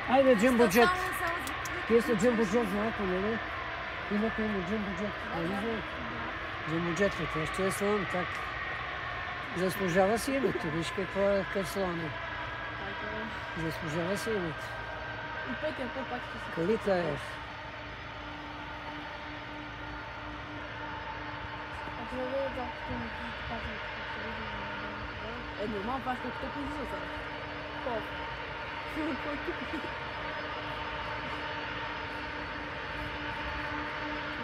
Ajde, Jumbo Jet. Pjesma Jumbo Jet, знаете, нали? Името има Jumbo Jet. Jumbo Jet, това ще е слон, так. Заслужава си името, виж какъв слон е. Заслужава си името. И Петя, пак ще си. Калита е. Нормално, това ще като позиция сега. Колко? Кой тук?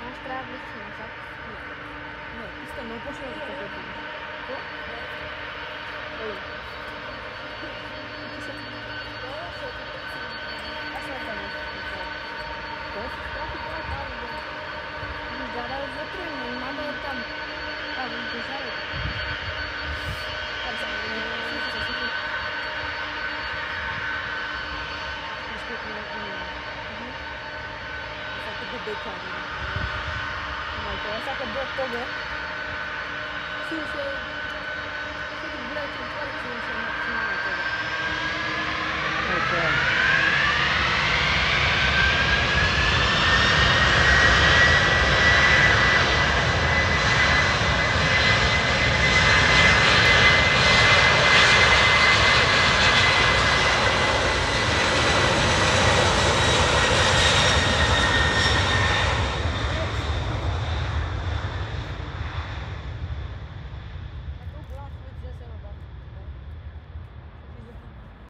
Аз трябва да си назад. Не, искам много почва да така какво. Какво? Ой. Аз не знам. Той се страхи това там. Изгара е вътре, но няма е там. Там, държавата. Ама това всяка бе тога. Си се